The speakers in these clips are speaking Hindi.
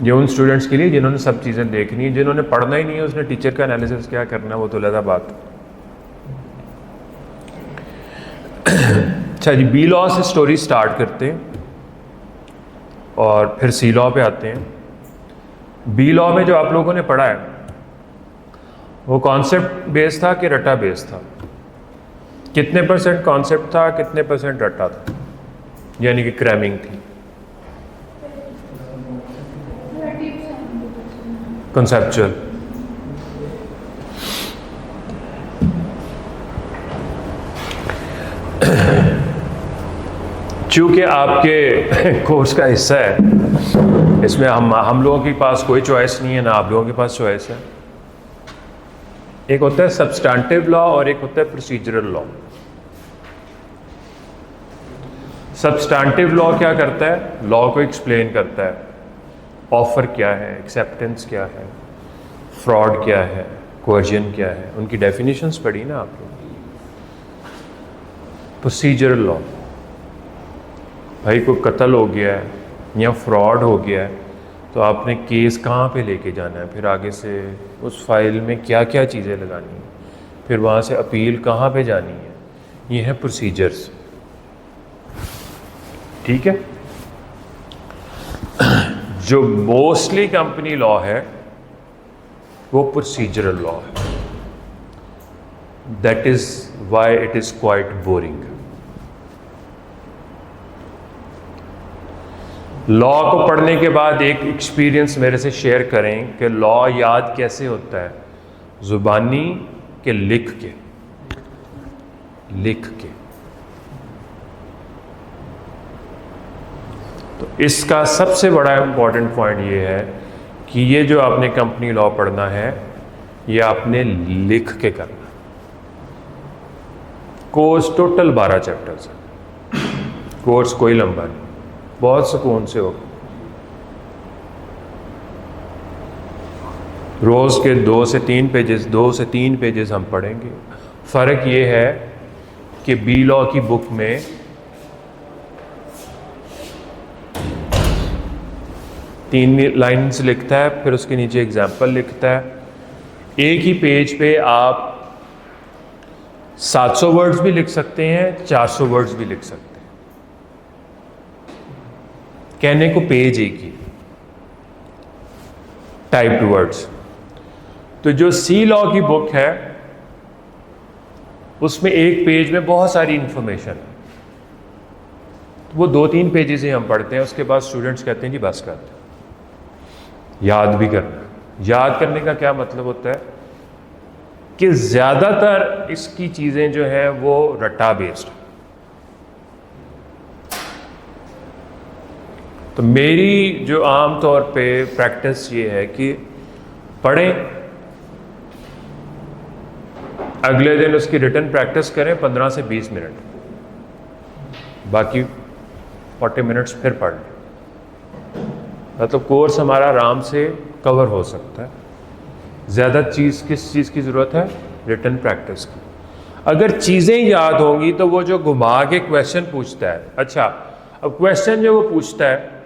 ये उन स्टूडेंट्स के लिए जिन्होंने सब चीज़ें देखनी है, जिन्होंने पढ़ना ही नहीं है उसने टीचर का एनालिसिस क्या करना है, वो तो अलग बात। अच्छा जी, बी लॉ से स्टोरी स्टार्ट करते हैं और फिर सी लॉ पे आते हैं। बी लॉ में जो आप लोगों ने पढ़ा है वो कॉन्सेप्ट बेस्ड था कि रटा बेस्ड था? कितने % कॉन्सेप्ट था, कितने % रटा था, यानी कि क्रैमिंग थी? कंसेप्चुअल। चूंकि आपके कोर्स का हिस्सा है, इसमें हम लोगों के पास कोई चॉइस नहीं है, ना आप लोगों के पास चॉइस है। एक होता है सब्सटैंटिव लॉ और एक होता है प्रोसीजरल लॉ। सब्सटैंटिव लॉ क्या करता है? लॉ को एक्सप्लेन करता है। ऑफर क्या है, एक्सेप्टेंस क्या है, फ्रॉड क्या है, कोर्जन क्या है, उनकी डेफिनेशंस पढ़ी ना आप लोग। प्रोसीजरल लॉ, भाई कोई कत्ल हो गया है या फ्रॉड हो गया है तो आपने केस कहाँ पे लेके जाना है, फिर आगे से उस फाइल में क्या क्या चीज़ें लगानी है, फिर वहाँ से अपील कहाँ पे जानी है, ये है प्रोसीजर्स। ठीक है। जो मोस्टली कंपनी लॉ है वो प्रोसीजरल लॉ है। That is why it is quite boring. Law को पढ़ने के बाद एक एक्सपीरियंस मेरे से शेयर करें कि लॉ याद कैसे होता है? जुबानी के लिख के। तो इसका सबसे बड़ा इंपॉर्टेंट पॉइंट ये है कि ये जो आपने कंपनी लॉ पढ़ना है ये आपने लिख के करना। कोर्स टोटल 12 चैप्टर्स है। कोर्स कोई लंबा नहीं, बहुत सुकून से होगा। रोज के 2 से 3 पेजेस हम पढ़ेंगे। फ़र्क ये है कि बी लॉ की बुक में तीन लाइन्स लिखता है, फिर उसके नीचे एग्जाम्पल लिखता है। एक ही पेज पे आप 700 वर्ड्स भी लिख सकते हैं, 400 वर्ड्स भी लिख सकते हैं। कहने को पेज एक ही, टाइप्ड वर्ड्स। तो जो सी लॉ की बुक है उसमें एक पेज में बहुत सारी इंफॉर्मेशन है, तो वो 2-3 पेजेस ही हम पढ़ते हैं। उसके बाद स्टूडेंट्स कहते हैं जी बस कर दो। याद भी करना। याद करने का क्या मतलब होता है कि ज़्यादातर इसकी चीज़ें जो हैं वो रटा बेस्ड। तो मेरी जो आम तौर पे प्रैक्टिस ये है कि पढ़ें, अगले दिन उसकी रिटन प्रैक्टिस करें 15 से 20 मिनट, बाकी 40 मिनट्स फिर पढ़ लें। मतलब कोर्स हमारा आराम से कवर हो सकता है। ज़्यादा किस चीज़ की ज़रूरत है? रिटन प्रैक्टिस की। अगर चीज़ें याद होंगी तो वो जो घुमा के क्वेश्चन पूछता है, अच्छा अब क्वेश्चन जो वो पूछता है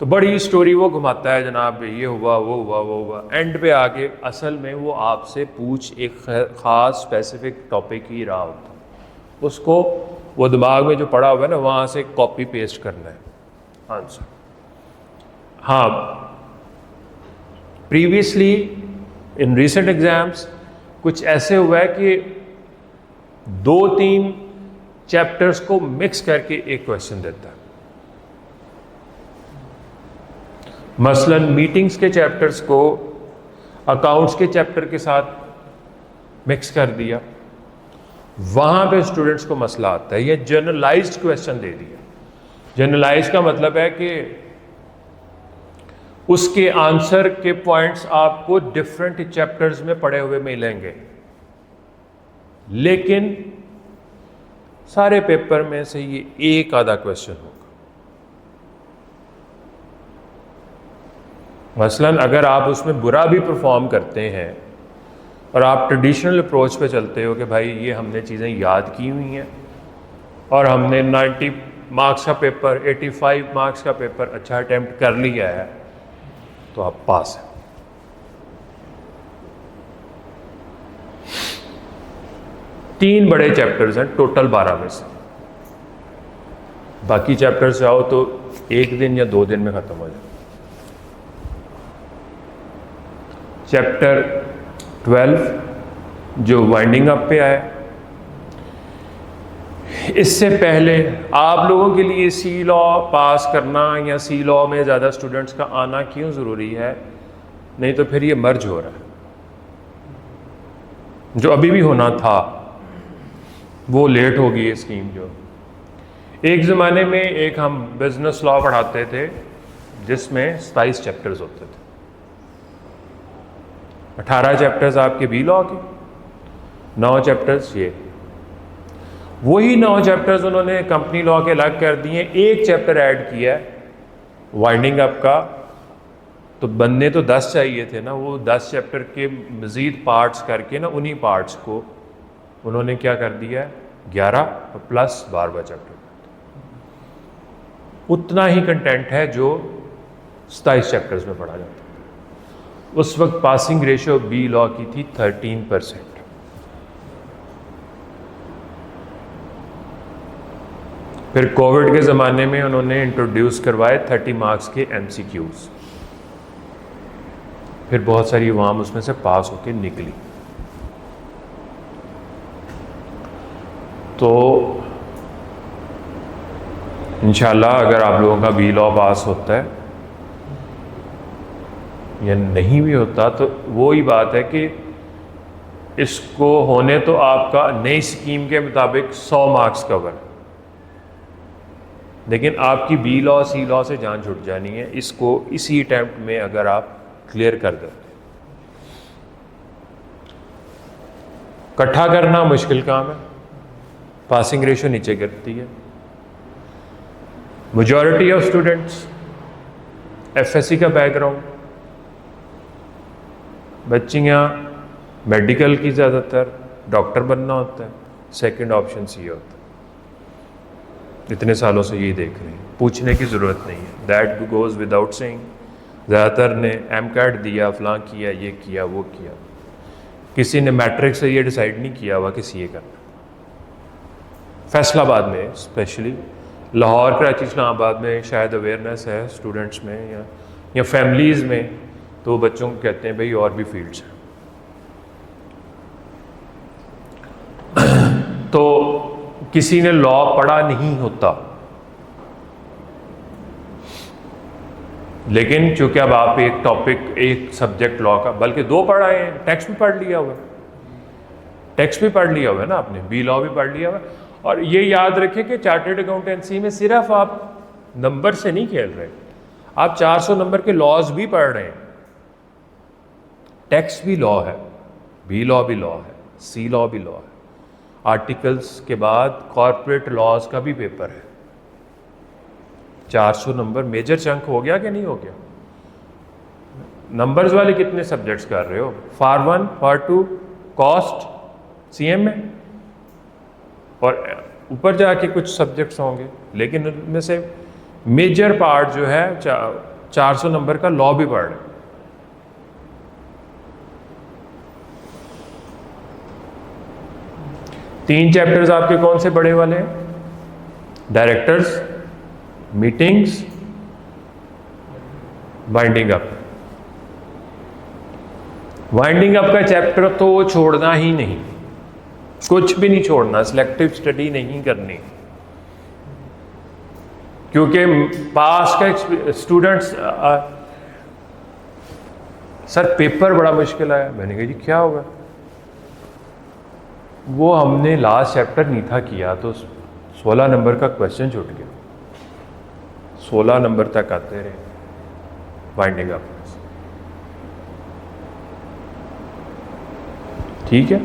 तो बड़ी स्टोरी वो घुमाता है, जनाब ये हुआ वो हुआ वो हुआ, एंड पे आके असल में वो आपसे पूछ एक ख़ास स्पेसिफिक टॉपिक ही रहा होता है। उसको वो दिमाग में जो पड़ा हुआ है ना वहाँ से कॉपी पेस्ट करना है आंसर। हाँ, प्रीवियसली इन रिसेंट एग्जाम्स कुछ ऐसे हुआ है कि 2-3 चैप्टर्स को मिक्स करके एक क्वेश्चन देता है। मसलन मीटिंग्स के चैप्टर्स को अकाउंट्स के चैप्टर के साथ मिक्स कर दिया, वहाँ पे स्टूडेंट्स को मसला आता है। ये जनरलाइज्ड क्वेश्चन दे दिया। जनरलाइज का मतलब है कि उसके आंसर के पॉइंट्स आपको डिफरेंट चैप्टर्स में पढ़े हुए मिलेंगे, लेकिन सारे पेपर में से ये एक आधा क्वेश्चन होगा। मसलन अगर आप उसमें बुरा भी परफॉर्म करते हैं और आप ट्रेडिशनल अप्रोच पे चलते हो कि भाई ये हमने चीज़ें याद की हुई हैं और हमने 90 मार्क्स का पेपर, 85 मार्क्स का पेपर अच्छा अटैम्प्ट कर लिया है, तो आप पास हैं। तीन बड़े चैप्टर्स हैं टोटल 12 में से, बाकी चैप्टर्स जाओ तो एक दिन या 2 दिन में खत्म हो जाए। चैप्टर 12 जो वाइंडिंग अप पे आया, इससे पहले आप लोगों के लिए सी लॉ पास करना या सी लॉ में ज़्यादा स्टूडेंट्स का आना क्यों ज़रूरी है? नहीं तो फिर ये मर्ज हो रहा है, जो अभी भी होना था वो लेट हो गई है स्कीम। जो एक ज़माने में एक हम बिजनेस लॉ पढ़ाते थे जिसमें 27 चैप्टर्स होते थे, 18 चैप्टर्स आपके बी लॉ के, 9 चैप्टर्स ये। वही 9 चैप्टर्स उन्होंने कंपनी लॉ के अलग कर दिए, एक चैप्टर ऐड किया है वाइंडिंग अप का। तो बनने तो 10 चाहिए थे ना, वो 10 चैप्टर के मज़ीद पार्ट्स करके ना उन्हीं पार्ट्स को उन्होंने क्या कर दिया है 11 प्लस 12वां चैप्टर। उतना ही कंटेंट है जो 27 चैप्टर्स में पढ़ा जाता है। उस वक्त पासिंग रेशियो बी लॉ की थी 13%। फिर कोविड के ज़माने में उन्होंने इंट्रोड्यूस करवाए 30 मार्क्स के MCQs। फिर बहुत सारी अवाम उसमें से पास होकर निकली। तो इंशाल्लाह अगर आप लोगों का बी लॉ पास होता है या नहीं भी होता तो वो ही बात है कि इसको होने तो आपका नई स्कीम के मुताबिक 100 मार्क्स कवर, लेकिन आपकी बी लॉ सी लॉ से जान छुट जानी है इसको इसी अटैम्प्ट में अगर आप क्लियर कर देते। इकट्ठा करना मुश्किल काम है, पासिंग रेशियो नीचे गिरती है। मेजॉरिटी ऑफ स्टूडेंट्स FSC का बैकग्राउंड, बच्चियाँ मेडिकल की ज़्यादातर डॉक्टर बनना होता है, सेकंड ऑप्शन सी होता है। इतने सालों से यही देख रहे हैं, पूछने की ज़रूरत नहीं है, दैट गोज़ विदाउट सेइंग। ज़्यादातर ने MCAT दिया, फलां किया, ये किया, वो किया, किसी ने मैट्रिक से ये डिसाइड नहीं किया हुआ कि CA करना। फैसलाबाद में स्पेशली, लाहौर कराची इस्लामाबाद में शायद अवेयरनेस है स्टूडेंट्स में या फैमिलीज़ में, तो बच्चों को कहते हैं भाई और भी फील्ड्स हैं। तो किसी ने लॉ पढ़ा नहीं होता, लेकिन चूंकि अब आप एक टॉपिक एक सब्जेक्ट लॉ का, बल्कि 2 पढ़ आए हैं, टेक्स्ट भी पढ़ लिया हुआ है, टेक्स्ट भी पढ़ लिया हुआ है ना आपने, बी लॉ भी पढ़ लिया हुआ है। और ये याद रखें कि चार्टर्ड अकाउंटेंसी में सिर्फ आप नंबर से नहीं खेल रहे, आप 400 नंबर के लॉज भी पढ़ रहे हैं। टेक्स्ट भी लॉ है, बी लॉ भी लॉ है, सी लॉ भी लॉ है। आर्टिकल्स के बाद कॉर्पोरेट लॉज का भी पेपर है। 400 नंबर मेजर चंक हो गया कि नहीं हो गया? नंबर्स वाले कितने सब्जेक्ट्स कर रहे हो? फार 1, फार 2, कॉस्ट, CM में, और ऊपर जाके कुछ सब्जेक्ट्स होंगे, लेकिन उनमें से मेजर पार्ट जो है 400 नंबर का लॉ भी पढ़ रहे। तीन चैप्टर्स आपके कौन से बड़े वाले हैं? Directors, meetings, winding up. Winding up का चैप्टर तो छोड़ना ही नहीं, कुछ भी नहीं छोड़ना, सिलेक्टिव स्टडी नहीं करनी, क्योंकि पास का स्टूडेंट्स सर पेपर बड़ा मुश्किल आया। मैंने कहा जी क्या होगा? वो हमने लास्ट चैप्टर नहीं था किया तो 16 नंबर का क्वेश्चन छूट गया, 16 नंबर तक आते रहे वाइंडिंग अप। ठीक है,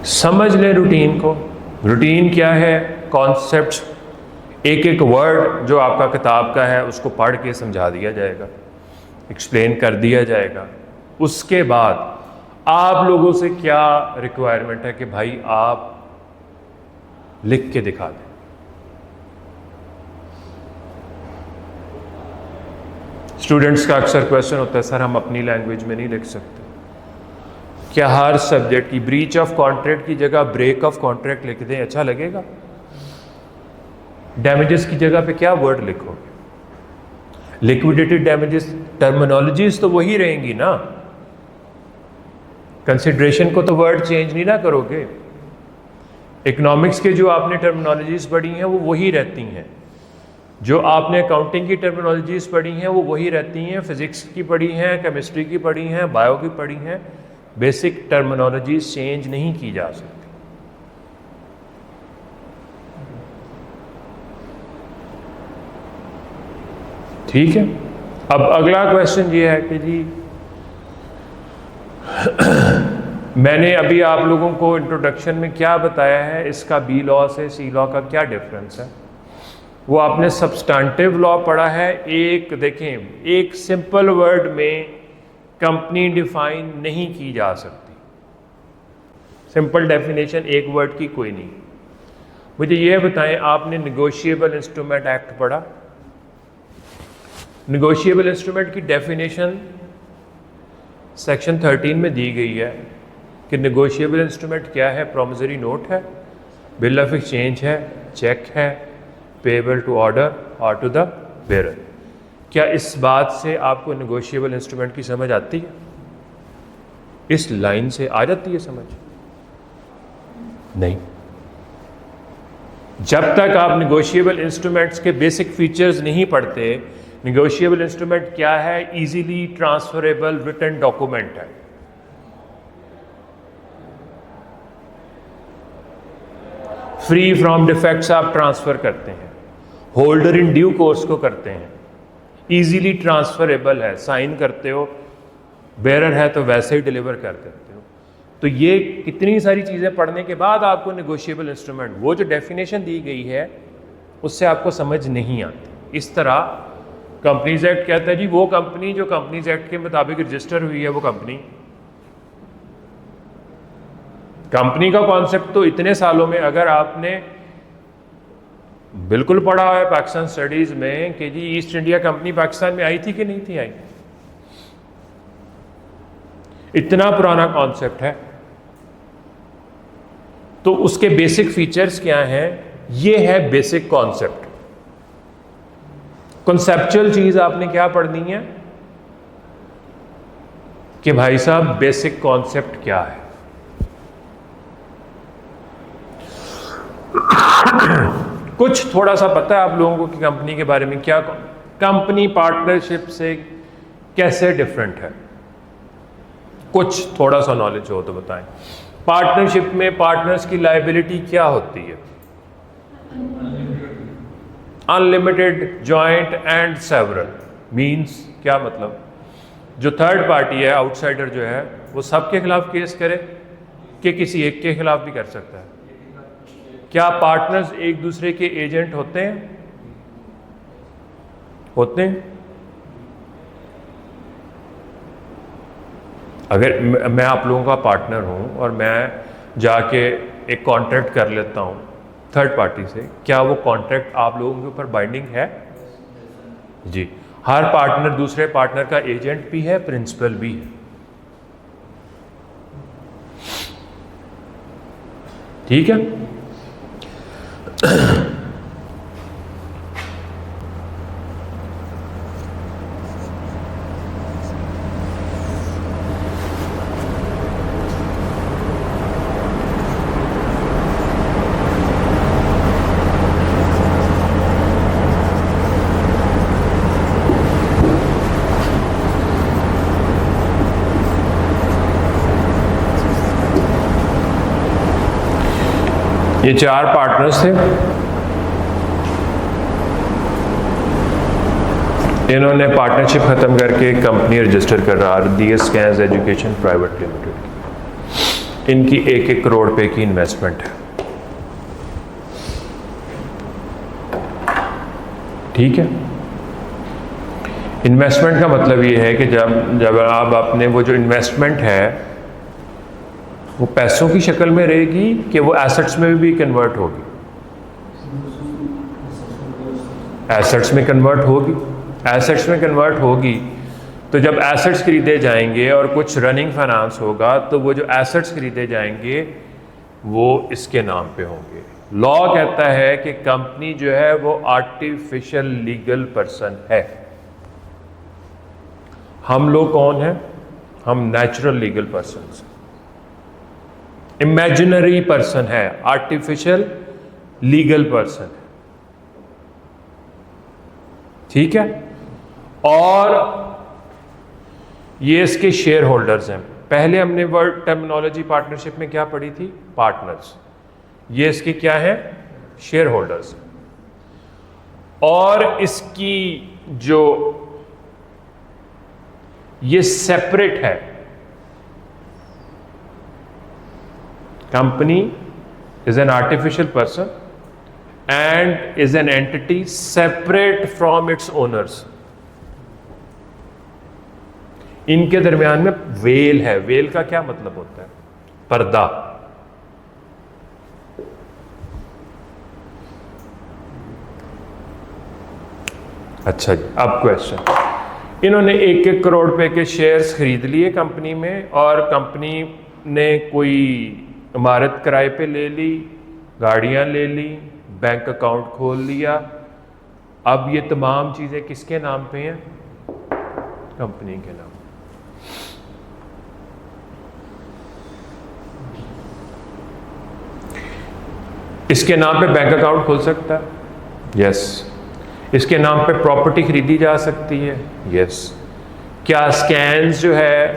समझ ले रूटीन को। रूटीन क्या है? कॉन्सेप्ट्स, एक एक वर्ड जो आपका किताब का है उसको पढ़ के समझा दिया जाएगा, एक्सप्लेन कर दिया जाएगा। उसके बाद आप लोगों से क्या रिक्वायरमेंट है कि भाई आप लिख के दिखा दें। स्टूडेंट्स का अक्सर क्वेश्चन होता है, सर हम अपनी लैंग्वेज में नहीं लिख सकते क्या? हर सब्जेक्ट की ब्रीच ऑफ कॉन्ट्रैक्ट की जगह ब्रेक ऑफ कॉन्ट्रैक्ट लिख दें, अच्छा लगेगा? डैमेजेस की जगह पे क्या वर्ड लिखोगे? लिक्विडेटेड डैमेजेस, टर्मिनोलॉजीज तो वही रहेंगी ना, कंसिडरेशन को तो वर्ड चेंज नहीं ना करोगे। इकोनॉमिक्स के जो आपने टर्मिनोलॉजीज पढ़ी हैं वो वही रहती हैं, जो आपने अकाउंटिंग की टर्मिनोलॉजीज पढ़ी हैं वो वही रहती हैं, फिजिक्स की पढ़ी हैं, केमिस्ट्री की पढ़ी हैं, बायो की पढ़ी हैं। बेसिक टर्मिनोलॉजीज चेंज नहीं की जा सकती। ठीक है, अब अगला क्वेश्चन ये है कि जी मैंने अभी आप लोगों को इंट्रोडक्शन में क्या बताया है, इसका बी लॉ से सी लॉ का क्या डिफरेंस है? वो आपने सब्सटेंटिव लॉ पढ़ा है। एक देखें, एक सिंपल वर्ड में कंपनी डिफाइन नहीं की जा सकती, सिंपल डेफिनेशन एक वर्ड की कोई नहीं। मुझे ये बताएं, आपने नेगोशिएबल इंस्ट्रूमेंट एक्ट पढ़ा? नेगोशिएबल इंस्ट्रूमेंट की डेफिनेशन सेक्शन 13 में दी गई है कि नेगोशिएबल इंस्ट्रूमेंट क्या है? प्रॉमिसरी नोट है, बिल ऑफ एक्सचेंज है, चेक है, पेबल टू ऑर्डर और टू द बेरर। क्या इस बात से आपको नेगोशिएबल इंस्ट्रूमेंट की समझ आती है? इस लाइन से आ जाती है समझ? नहीं। जब तक आप नेगोशिएबल इंस्ट्रूमेंट्स के बेसिक फीचर्स नहीं पढ़ते, नेगोशिएबल इंस्ट्रूमेंट क्या है? इजीली ट्रांसफरेबल रिटन डॉक्यूमेंट है। फ्री फ्रॉम डिफेक्ट्स आप ट्रांसफर करते हैं, होल्डर इन ड्यू कोर्स को करते हैं, इजीली ट्रांसफरेबल है, साइन करते हो, बेरर है तो वैसे ही डिलीवर कर देते हो। तो ये कितनी सारी चीज़ें पढ़ने के बाद आपको नेगोशिएबल इंस्ट्रूमेंट, वो जो डेफिनेशन दी गई है उससे आपको समझ नहीं आती। इस तरह कंपनीज एक्ट कहता है जी वो कंपनी जो कंपनीज एक्ट के मुताबिक रजिस्टर हुई है वो कंपनी। कंपनी का कॉन्सेप्ट तो इतने सालों में अगर आपने बिल्कुल पढ़ा है पाकिस्तान स्टडीज में कि जी ईस्ट इंडिया कंपनी पाकिस्तान में आई थी कि नहीं थी आई, इतना पुराना कॉन्सेप्ट है। तो उसके बेसिक फीचर्स क्या हैं? ये है बेसिक कॉन्सेप्ट। कॉन्सेप्चुअल चीज आपने क्या पढ़नी है कि भाई साहब बेसिक कॉन्सेप्ट क्या है। कुछ थोड़ा सा पता है आप लोगों को कि कंपनी के बारे में क्या, कंपनी पार्टनरशिप से कैसे डिफरेंट है? कुछ थोड़ा सा नॉलेज हो तो बताएं। पार्टनरशिप में पार्टनर्स की लायबिलिटी क्या होती है? Unlimited, joint and several. Means क्या मतलब? जो थर्ड पार्टी है, आउटसाइडर जो है, वो सबके खिलाफ केस करे कि किसी एक के खिलाफ भी कर सकता है? क्या पार्टनर्स एक दूसरे के एजेंट होते हैं? होते हैं। अगर मैं आप लोगों का पार्टनर हूं और मैं जाके एक कॉन्ट्रैक्ट कर लेता हूं थर्ड पार्टी से, क्या वो कॉन्ट्रैक्ट आप लोगों के ऊपर बाइंडिंग है? जी। हर पार्टनर दूसरे पार्टनर का एजेंट भी है, प्रिंसिपल भी है। ठीक है। ये चार पार्टनर्स थे, इन्होंने पार्टनरशिप खत्म करके एक कंपनी रजिस्टर कर रहा है, DS scans education private limited. इनकी 1-1 करोड़ रुपए की इन्वेस्टमेंट है। ठीक है। इन्वेस्टमेंट का मतलब ये है कि जब आप अपने वो जो इन्वेस्टमेंट है वो पैसों की शक्ल में रहेगी कि वो एसेट्स में भी कन्वर्ट होगी? एसेट्स में कन्वर्ट होगी। एसेट्स में कन्वर्ट होगी, तो जब एसेट्स खरीदे जाएंगे और कुछ रनिंग फाइनेंस होगा तो वो जो एसेट्स खरीदे जाएंगे वो इसके नाम पे होंगे। लॉ कहता है कि कंपनी जो है वो आर्टिफिशियल लीगल पर्सन है। हम लोग कौन हैं? हम natural legal person. Imaginary person है, आर्टिफिशियल लीगल पर्सन है। ठीक है। और ये इसके शेयर होल्डर्स हैं। पहले हमने वर्ड टर्मिनोलॉजी पार्टनरशिप में क्या पढ़ी थी? पार्टनर्स। ये इसके क्या है? Share holders. और इसकी जो ये सेपरेट है, company is an artificial person and is an entity separate from its owners. इनके दरमियान में वेल है। वेल का क्या मतलब होता है? पर्दा। अच्छा जी, अब क्वेश्चन। इन्होंने 1-1 करोड़ रुपए के शेयर्स खरीद लिए कंपनी में, और कंपनी ने कोई इमारत किराए पे ले ली, गाड़ियां ले ली, बैंक अकाउंट खोल लिया। अब ये तमाम चीजें किसके नाम पे हैं? कंपनी के नाम। इसके नाम पे बैंक अकाउंट खोल सकता है? यस। इसके नाम पे प्रॉपर्टी खरीदी जा सकती है? यस। क्या स्कैन्स जो है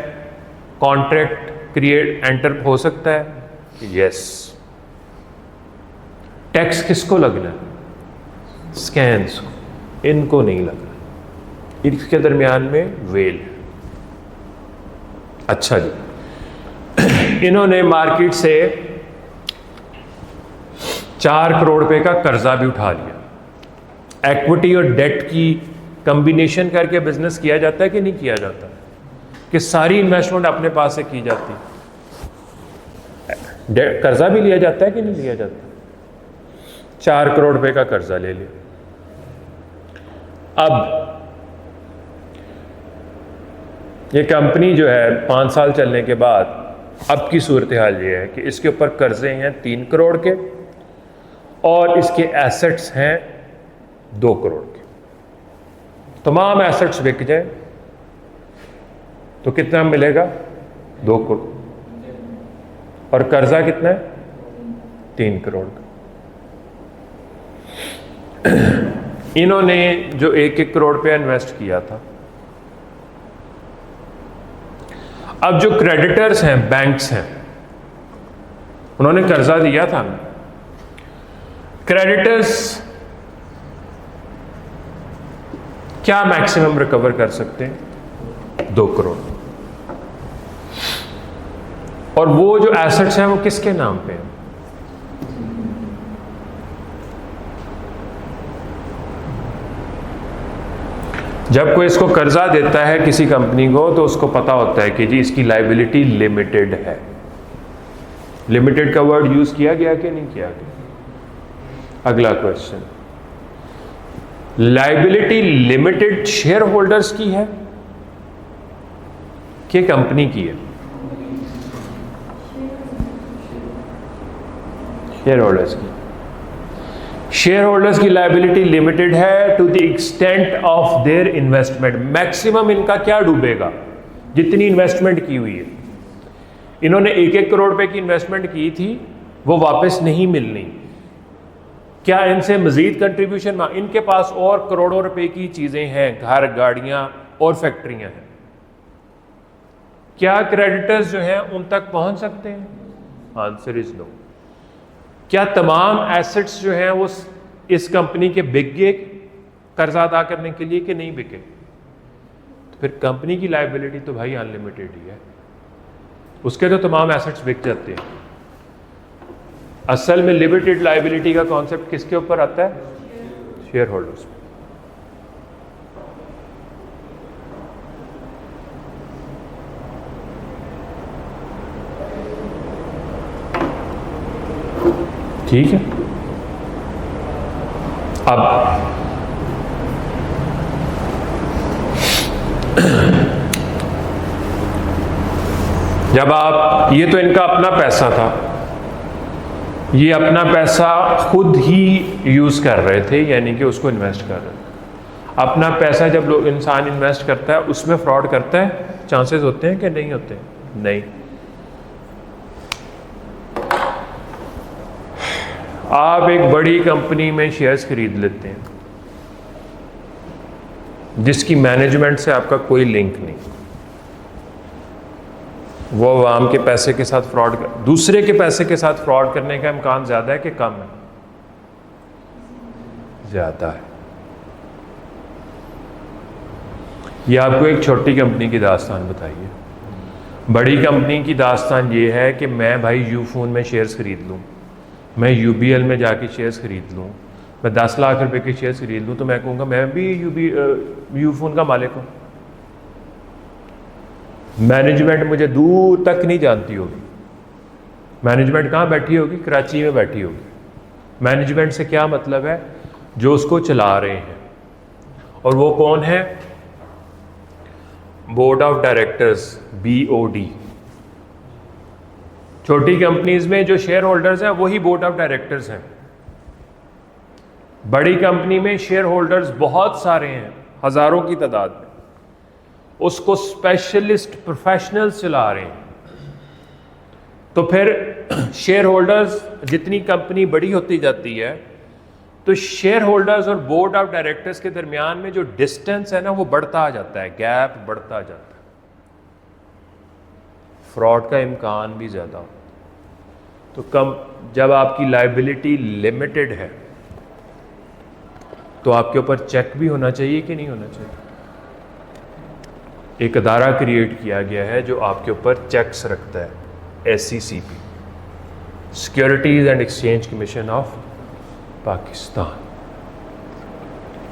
कॉन्ट्रैक्ट क्रिएट एंटर हो सकता है? यस। टैक्स किसको लगना है? स्कैन्स को। इनको नहीं लगना। इसके दरमियान में वेल। अच्छा जी, इन्होंने मार्केट से 4 करोड़ रुपए का कर्जा भी उठा लिया। इक्विटी और डेट की कॉम्बिनेशन करके बिजनेस किया जाता है कि नहीं किया जाता? कि सारी इन्वेस्टमेंट अपने पास से की जाती है? कर्जा भी लिया जाता है कि नहीं लिया जाता? 4 करोड़ रुपए का कर्जा ले लिया। अब ये कंपनी जो है 5 साल चलने के बाद अब की सूरत हाल ये है कि इसके ऊपर कर्जे हैं 3 करोड़ के और इसके एसेट्स हैं 2 करोड़ के। तमाम एसेट्स बिक जाए तो कितना मिलेगा? 2 करोड़। और कर्जा कितना है? 3 करोड़ का। इन्होंने जो 1-1 करोड़ रुपया इन्वेस्ट किया था, अब जो क्रेडिटर्स हैं, बैंक्स हैं, उन्होंने कर्जा दिया था। क्रेडिटर्स क्या मैक्सिमम रिकवर कर सकते हैं? 2 करोड़। और वो जो एसेट्स हैं वो किसके नाम पे हैं? जब कोई इसको कर्जा देता है किसी कंपनी को तो उसको पता होता है कि जी इसकी लायबिलिटी लिमिटेड है। लिमिटेड का वर्ड यूज किया गया कि नहीं किया गया? अगला question, liability limited share holders की है कि कंपनी की है? शेयर होल्डर्स की। शेयर होल्डर्स की लायबिलिटी लिमिटेड है to the extent of their investment. Maximum इनका क्या डूबेगा? जितनी इन्वेस्टमेंट की हुई है। इन्होंने 1-1 करोड़ रुपए की इन्वेस्टमेंट की थी, वो वापस नहीं मिलनी। क्या इनसे मजीद कंट्रीब्यूशन? इनके पास और करोड़ों रुपए की चीजें हैं, घर, गाड़ियां और फैक्ट्रियां हैं। क्या क्रेडिटर्स जो हैं उन तक पहुंच सकते हैं? Answer is no. क्या तमाम एसेट्स जो हैं वो इस कंपनी के बिक गए कर्जा अदा करने के लिए कि नहीं बिके? तो फिर कंपनी की लायबिलिटी तो भाई अनलिमिटेड ही है, उसके तो तमाम एसेट्स बिक जाते हैं। असल में लिमिटेड लायबिलिटी का कॉन्सेप्ट किसके ऊपर आता है? शेयर होल्डर्स पे। ठीक है। अब जब आप, ये तो इनका अपना पैसा था, ये अपना पैसा खुद ही यूज़ कर रहे थे, यानी कि उसको इन्वेस्ट कर रहे थे। अपना पैसा जब लोग इंसान इन्वेस्ट करता है उसमें फ्रॉड करता है, चांसेस होते हैं कि नहीं होते? नहीं। आप एक बड़ी कंपनी में शेयर्स खरीद लेते हैं जिसकी मैनेजमेंट से आपका कोई लिंक नहीं, वो आवाम के पैसे के साथ फ्रॉड कर, दूसरे के पैसे के साथ फ्रॉड करने का इम्कान ज़्यादा है कि कम है? ज़्यादा है। ये आपको एक छोटी कंपनी की दास्तान बताइए। बड़ी कंपनी की दास्तान ये है कि मैं भाई यूफोन में शेयर्स खरीद लूँ, मैं यूबीएल में जाके शेयर्स खरीद लूँ, मैं 10 लाख रुपए के शेयर्स खरीद लूँ, तो मैं कहूँगा मैं भी यूफोन का मालिक हूँ। मैनेजमेंट मुझे दूर तक नहीं जानती होगी। मैनेजमेंट कहाँ बैठी होगी? कराची में बैठी होगी। मैनेजमेंट से क्या मतलब है? जो उसको चला रहे हैं। और वो कौन है? Board of directors, BOD। छोटी कंपनीज में जो शेयर होल्डर्स हैं वही बोर्ड ऑफ डायरेक्टर्स हैं। बड़ी कंपनी में शेयर होल्डर्स बहुत सारे हैं, हजारों की तादाद में, उसको स्पेशलिस्ट प्रोफेशनल्स चला रहे हैं। तो फिर शेयर होल्डर्स, जितनी कंपनी बड़ी होती जाती है तो शेयर होल्डर्स और बोर्ड ऑफ डायरेक्टर्स के दरमियान में जो डिस्टेंस है ना, वो बढ़ता आ जाता है, गैप बढ़ता जाता है, फ्रॉड का इम्कान भी ज़्यादा होता है। तो जब आपकी लायबिलिटी लिमिटेड है तो आपके ऊपर चेक भी होना चाहिए कि नहीं होना चाहिए? एक अदारा क्रिएट किया गया है जो आपके ऊपर चेक्स रखता है, SECP, securities and exchange commission of Pakistan,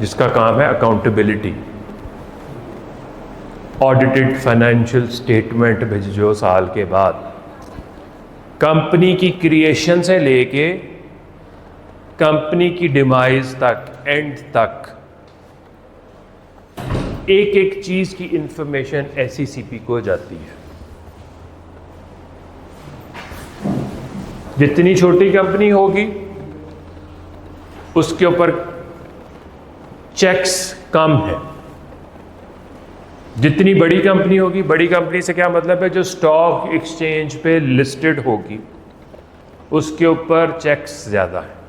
जिसका काम है अकाउंटेबिलिटी। ऑडिटेड फाइनेंशियल स्टेटमेंट भेजो साल के बाद, कंपनी की क्रिएशन से लेके कंपनी की डिमाइज तक, एंड तक, एक एक चीज की इंफॉर्मेशन SECP को जाती है। जितनी छोटी कंपनी होगी उसके ऊपर चेक्स कम है, जितनी बड़ी कंपनी होगी, बड़ी कंपनी से क्या मतलब है, जो स्टॉक एक्सचेंज पे लिस्टेड होगी उसके ऊपर चेक्स ज्यादा है।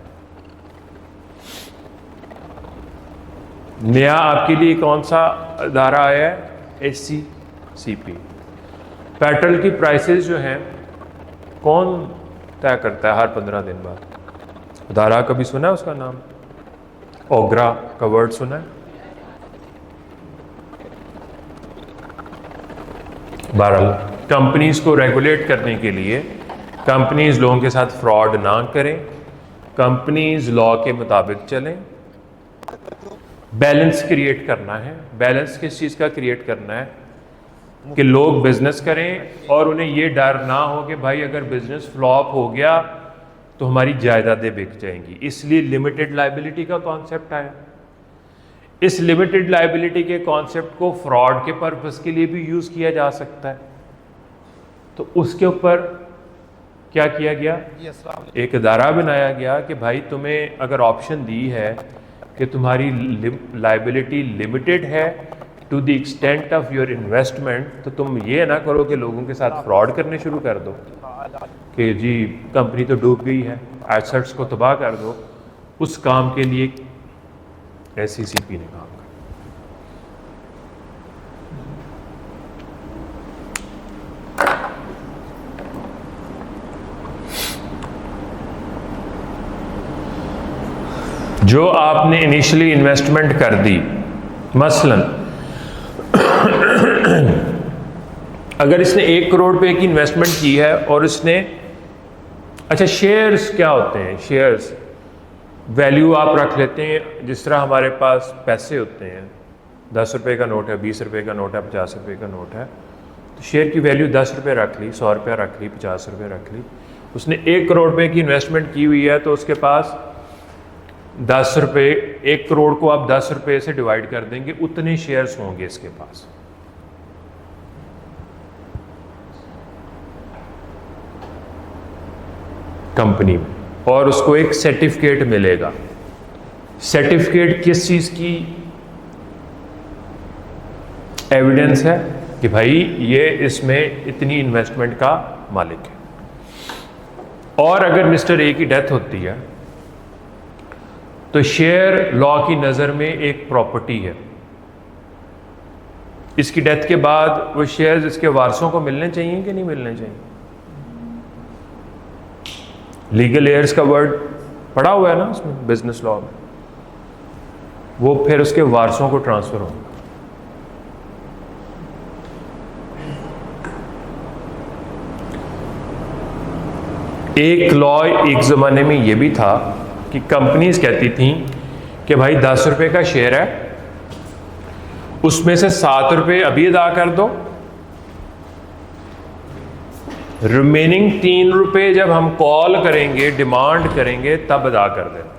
नया आपके लिए कौन सा अदारा आया है? SECP। पेट्रोल की प्राइसेस जो हैं कौन तय करता है? हर 15 दिन बाद। अदारा कभी सुना है उसका नाम? ओग्रा का वर्ड सुना है? बहरहाल, कंपनीज को रेगुलेट करने के लिए कंपनीज लोगों के साथ फ्रॉड ना करें, कंपनीज लॉ के मुताबिक चलें, बैलेंस क्रिएट करना है। बैलेंस किस चीज़ का क्रिएट करना है? कि लोग बिजनेस करें और उन्हें ये डर ना हो कि भाई अगर बिजनेस फ्लॉप हो गया तो हमारी जायदादें बिक जाएंगी। इसलिए लिमिटेड लायबिलिटी का कॉन्सेप्ट आया। इस लिमिटेड लायबिलिटी के कॉन्सेप्ट को फ्रॉड के पर्पस के लिए भी यूज़ किया जा सकता है। तो उसके ऊपर क्या किया गया? एक अदारा बनाया गया कि भाई तुम्हें अगर ऑप्शन दी है कि तुम्हारी लायबिलिटी लिमिटेड है to the extent of your investment, तो तुम ये ना करो कि लोगों के साथ फ्रॉड करने शुरू कर दो कि जी कंपनी तो डूब गई है, एसेट्स को तबाह कर दो। उस काम के लिए SECP ने काम किया। जो आपने इनिशियली इन्वेस्टमेंट कर दी, मसलन अगर इसने 1 करोड़ रुपए की इन्वेस्टमेंट की है और इसने, अच्छा शेयर्स क्या होते हैं? शेयर्स वैल्यू आप रख लेते हैं, जिस तरह हमारे पास पैसे होते हैं, 10 रुपये का नोट है, 20 रुपये का नोट है, 50 रुपये का नोट है, तो शेयर की वैल्यू 10 रुपये रख ली, 100 रुपये रख ली, 50 रुपये रख ली। उसने 1 करोड़ रुपए की इन्वेस्टमेंट की हुई है तो उसके पास 10 रुपये, 1 करोड़ को आप 10 रुपये से डिवाइड कर देंगे, उतने शेयर्स होंगे इसके पास। कंपनी में, और उसको एक सर्टिफिकेट मिलेगा। सर्टिफिकेट किस चीज़ की एविडेंस है कि भाई ये इसमें इतनी इन्वेस्टमेंट का मालिक है। और अगर मिस्टर ए की डेथ होती है तो शेयर लॉ की नज़र में एक प्रॉपर्टी है। इसकी डेथ के बाद वो शेयर्स इसके वारसों को मिलने चाहिए कि नहीं मिलने चाहिए? लीगल एयर्स का वर्ड पढ़ा हुआ है ना उसमें, बिजनेस लॉ में। वो फिर उसके वारसों को ट्रांसफर होगा। एक लॉ एक ज़माने में ये भी था कि कंपनीज कहती थी कि भाई 10 रुपए का शेयर है, उसमें से 7 रुपए अभी अदा कर दो, रिमेनिंग 3 रुपए जब हम कॉल करेंगे, डिमांड करेंगे, तब अदा कर देना।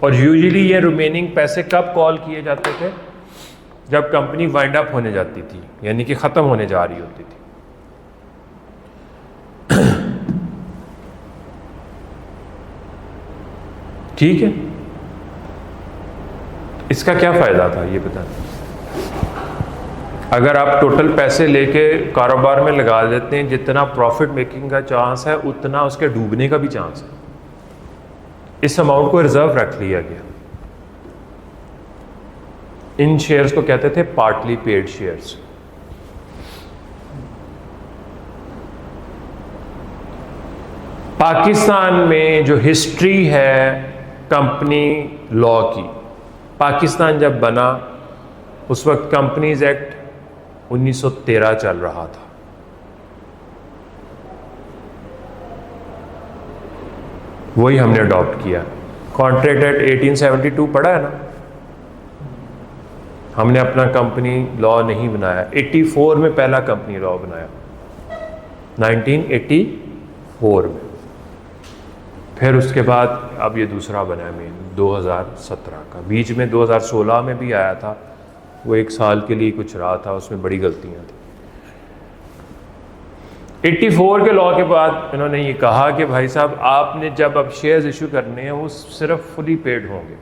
और यूजुअली ये रिमेनिंग पैसे कब कॉल किए जाते थे? जब कंपनी वाइंड अप होने जाती थी, यानी कि ख़त्म होने जा रही होती थी। ठीक है, इसका क्या फ़ायदा था ये बता। अगर आप टोटल पैसे लेके कारोबार में लगा देते हैं, जितना प्रॉफिट मेकिंग का चांस है उतना उसके डूबने का भी चांस है। इस अमाउंट को रिजर्व रख लिया गया। इन शेयर्स को कहते थे पार्टली पेड शेयर्स। पाकिस्तान में जो हिस्ट्री है कंपनी लॉ की, पाकिस्तान जब बना उस वक्त कंपनीज एक्ट 1913 चल रहा था। वही हमने अडॉप्ट किया। कॉन्ट्रैक्ट एक्ट 1872 पढ़ा है ना? हमने अपना कंपनी लॉ नहीं बनाया। 84 में पहला कंपनी लॉ बनाया, 1984 में। फिर उसके बाद अब ये दूसरा बना मेन 2017 का। बीच में 2016 में भी आया था, वो 1 साल के लिए कुछ रहा था, उसमें बड़ी गलतियां थी। 84 के लॉ के बाद इन्होंने ये कहा कि भाई साहब आपने जब अब शेयर्स इशू करने हैं वो सिर्फ फुली पेड होंगे।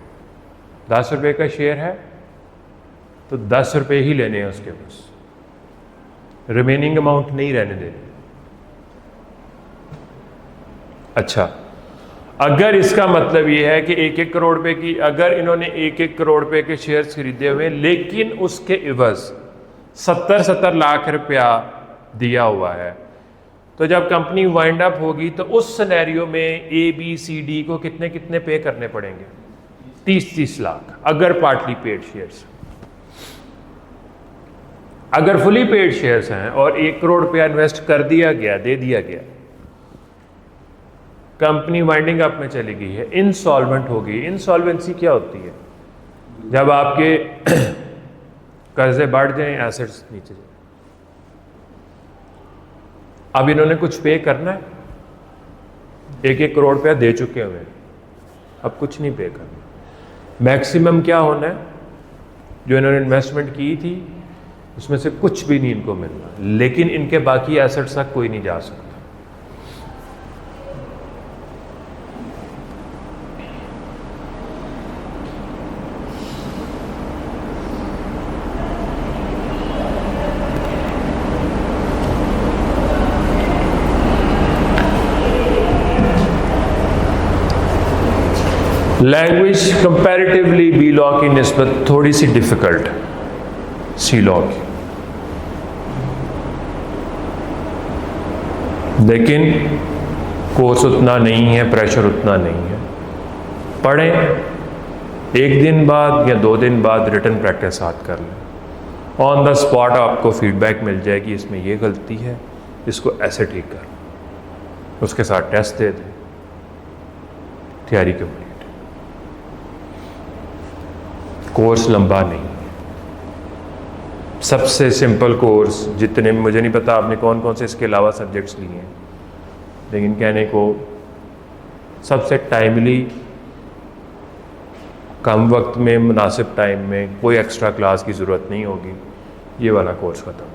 10 रुपये का शेयर है तो 10 रुपये ही लेने हैं उसके पास, रिमेनिंग अमाउंट नहीं रहने देने। अच्छा, अगर इसका मतलब ये है कि 1-1 करोड़ रुपए की, अगर इन्होंने 1-1 करोड़ रुपए के शेयर्स खरीदे हुए लेकिन उसके इवज 70-70 लाख रुपया दिया हुआ है, तो जब कंपनी वाइंड अप होगी तो उस सिनेरियो में ABCD को कितने कितने पे करने पड़ेंगे? 30-30 लाख अगर पार्टली पेड शेयर्स। अगर फुली पेड शेयर्स हैं और 1 करोड़ रुपया इन्वेस्ट कर दिया गया, दे दिया गया, कंपनी वाइंडिंग अप में चली गई है, इंसॉल्वेंट हो गई। इंसॉल्वेंसी क्या होती है? जब आपके कर्जे बढ़ जाएं, एसेट्स नीचे जाए। अब इन्होंने कुछ पे करना है, 1-1 करोड़ रुपया दे चुके हुए हैं, अब कुछ नहीं पे करना। मैक्सिमम क्या होना है? जो इन्होंने इन्वेस्टमेंट की थी उसमें से कुछ भी नहीं इनको मिलना, लेकिन इनके बाकी एसेट्स तक कोई नहीं जा सकता। लैंग्वेज कंपैरेटिवली बी लॉ की निस्बत थोड़ी सी डिफिकल्ट है सी लॉ की, लेकिन कोर्स उतना नहीं है, प्रेशर उतना नहीं है। पढ़ें, 1 दिन बाद या 2 दिन बाद रिटन प्रैक्टिस साथ कर लें। ऑन द स्पॉट आपको फीडबैक मिल जाएगी, इसमें ये गलती है, इसको ऐसे ठीक कर, उसके साथ टेस्ट दे दें, तैयारी कंप्लीट। कोर्स लंबा नहीं, सबसे सिंपल कोर्स। जितने, मुझे नहीं पता आपने कौन कौन से इसके अलावा सब्जेक्ट्स लिए हैं, लेकिन कहने को सबसे टाइमली, कम वक्त में, मुनासिब टाइम में, कोई एक्स्ट्रा क्लास की ज़रूरत नहीं होगी, ये वाला कोर्स खत्म।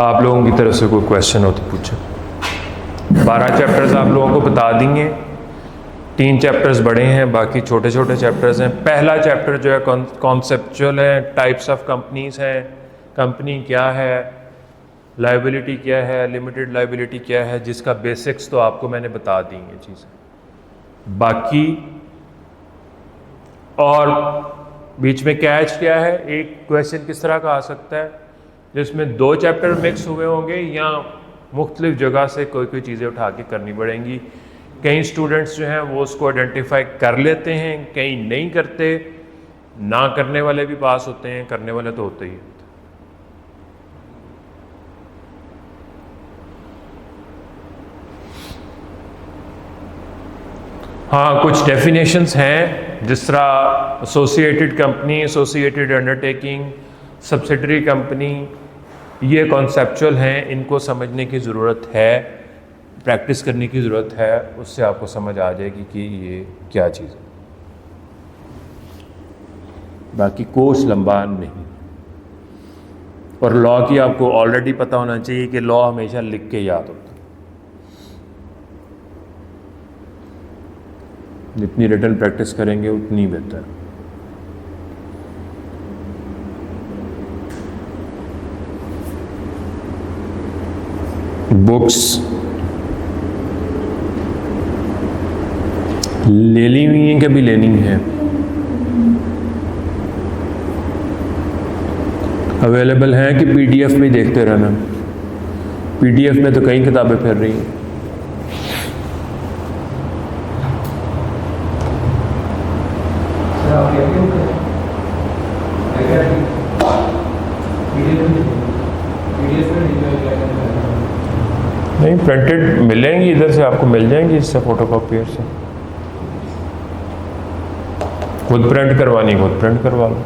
आप लोगों की तरफ से कोई क्वेश्चन हो तो पूछें। 12 चैप्टर्स आप लोगों को बता दिए, 3 चैप्टर्स बड़े हैं, बाकी छोटे छोटे चैप्टर्स हैं। पहला चैप्टर जो है कॉन्सेप्चुअल है, टाइप्स ऑफ कंपनीज हैं, कंपनी क्या है, लाइबिलिटी क्या है, लिमिटेड लाइबिलिटी क्या है, जिसका बेसिक्स तो आपको मैंने बता दी ये चीज़ें। बाकी और बीच में कैच क्या है, एक क्वेश्चन किस तरह का आ सकता है जिसमें 2 चैप्टर मिक्स हुए होंगे या मुख्तलिफ जगह से कोई कोई चीज़ें उठा के करनी पड़ेंगी। कई स्टूडेंट्स जो हैं वो उसको आइडेंटिफाई कर लेते हैं, कई नहीं करते, ना करने वाले भी पास होते हैं, करने वाले तो होते ही हैं। हाँ, कुछ डेफिनेशंस हैं, जिस तरह associated company, associated undertaking, subsidiary company, ये कॉन्सेप्चुअल हैं, इनको समझने की ज़रूरत है, प्रैक्टिस करने की ज़रूरत है, उससे आपको समझ आ जाएगी कि ये क्या चीज़ है। बाकी कोर्स लंबा नहीं। और लॉ की आपको ऑलरेडी पता होना चाहिए कि लॉ हमेशा लिख के याद होता है। जितनी रिटन प्रैक्टिस करेंगे उतनी बेहतर। बुक्स ले ली हुई हैं, कभी लेनी है? अवेलेबल हैं कि पीडीएफ में देखते रहना? पीडीएफ में तो कई किताबें फिर रही हैं। नहीं, प्रिंटेड मिलेंगी, इधर से आपको मिल जाएंगी, इससे फोटोकॉपियर से। खुद प्रिंट करवानी, खुद प्रिंट करवा लो।